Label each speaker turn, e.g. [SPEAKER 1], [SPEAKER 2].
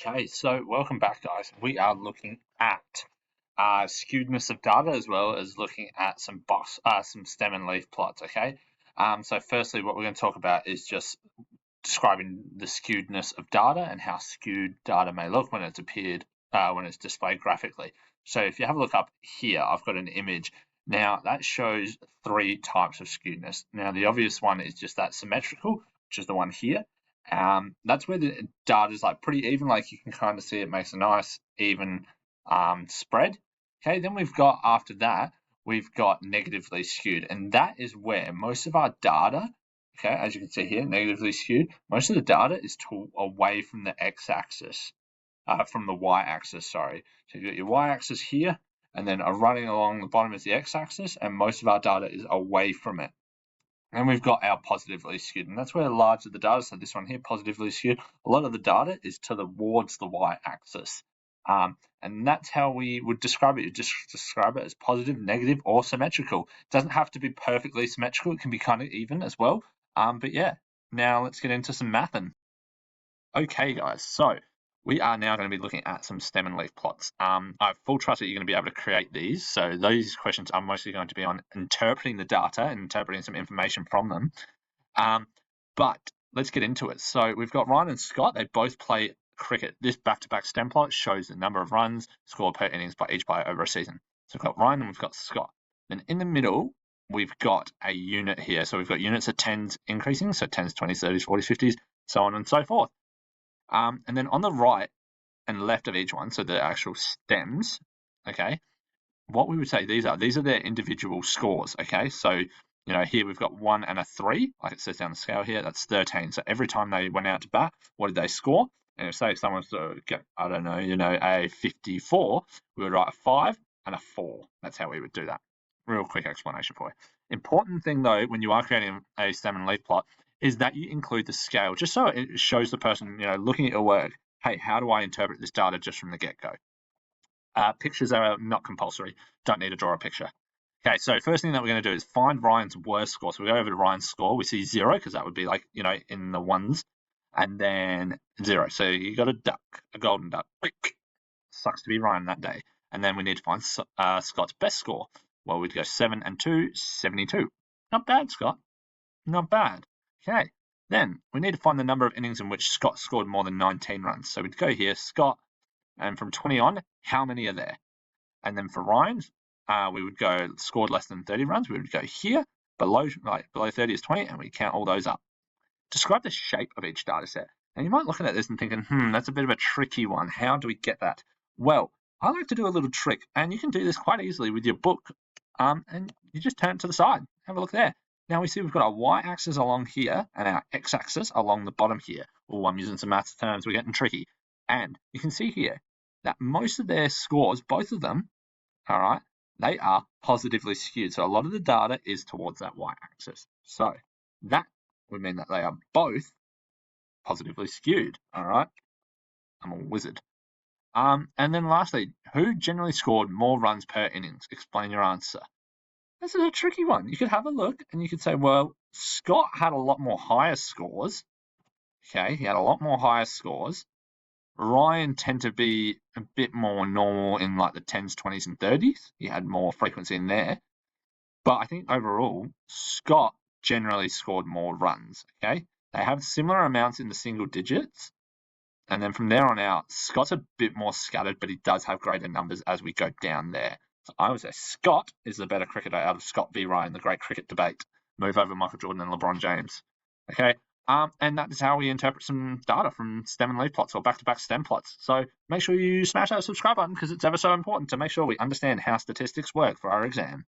[SPEAKER 1] Okay, so welcome back, guys. We are looking at skewedness of data as well as looking at some stem and leaf plots. Okay, so firstly, what we're going to talk about is just describing the skewedness of data and how skewed data may look when it's displayed graphically. So if you have a look up here, I've got an image. Now that shows three types of skewedness. Now the obvious one is just that symmetrical, which is the one here. That's where the data is like pretty even, like you can kind of see it makes a nice even spread. Okay, then we've got after that, we've got negatively skewed, and that is where most of our data, okay, as you can see here, negatively skewed, most of the data is away from the x-axis, from the y-axis, sorry. So you've got your y-axis here, and then running along the bottom is the x-axis, and most of our data is away from it. And we've got our positively skewed, and that's where a large of the data, so this one here, positively skewed, a lot of the data is towards the y-axis. And that's how we would describe it. You just describe it as positive, negative, or symmetrical. It doesn't have to be perfectly symmetrical. It can be kind of even as well. But yeah, now let's get into some mathing. Okay, guys, so we are now going to be looking at some stem and leaf plots. I have full trust that you're going to be able to create these. So those questions are mostly going to be on interpreting the data and interpreting some information from them. But let's get into it. So we've got Ryan and Scott. They both play cricket. This back-to-back stem plot shows the number of runs scored per innings by each player over a season. So we've got Ryan and we've got Scott. Then in the middle, we've got a unit here. So we've got units of 10s increasing, so 10s, 20s, 30s, 40s, 50s, so on and so forth. And then on the right and left of each one, so the actual stems, okay, what we would say these are their individual scores, okay? So, here we've got 1 and a 3, like it says down the scale here, that's 13. So every time they went out to bat, what did they score? And if, say, someone's to get, I don't know, a 54, we would write a 5 and a 4. That's how we would do that. Real quick explanation for you. Important thing, though, when you are creating a stem and leaf plot, is that you include the scale, just so it shows the person, looking at your work, hey, how do I interpret this data just from the get-go? Pictures are not compulsory. Don't need to draw a picture. Okay, so first thing that we're going to do is find Ryan's worst score. So we go over to Ryan's score. We see 0 because that would be like, in the ones, and then 0. So you got a duck, a golden duck. Sucks to be Ryan that day. And then we need to find Scott's best score. Well, we'd go 7 and 2, 72. Not bad, Scott. Not bad. Okay, then we need to find the number of innings in which Scott scored more than 19 runs. So we'd go here, Scott, and from 20 on, how many are there? And then for Ryan, we would go scored less than 30 runs. We would go here, below 30 is 20, and we count all those up. Describe the shape of each data set. And you might look at this and thinking, that's a bit of a tricky one. How do we get that? Well, I like to do a little trick, and you can do this quite easily with your book, and you just turn it to the side. Have a look there. Now we see we've got our y-axis along here and our x-axis along the bottom here. Oh, I'm using some maths terms. We're getting tricky. And you can see here that most of their scores, both of them, all right, they are positively skewed. So a lot of the data is towards that y-axis. So that would mean that they are both positively skewed, all right? I'm a wizard. And then lastly, who generally scored more runs per innings? Explain your answer. This is a tricky one. You could have a look and you could say, well, Scott had a lot more higher scores. Okay, he had a lot more higher scores. Ryan tended to be a bit more normal in like the 10s, 20s, and 30s. He had more frequency in there. But I think overall, Scott generally scored more runs. Okay, they have similar amounts in the single digits. And then from there on out, Scott's a bit more scattered, but he does have greater numbers as we go down there. So I would say Scott is the better cricketer out of Scott v. Ryan, the great cricket debate. Move over Michael Jordan and LeBron James. Okay, and that is how we interpret some data from stem and leaf plots or back-to-back stem plots. So make sure you smash that subscribe button because it's ever so important to make sure we understand how statistics work for our exam.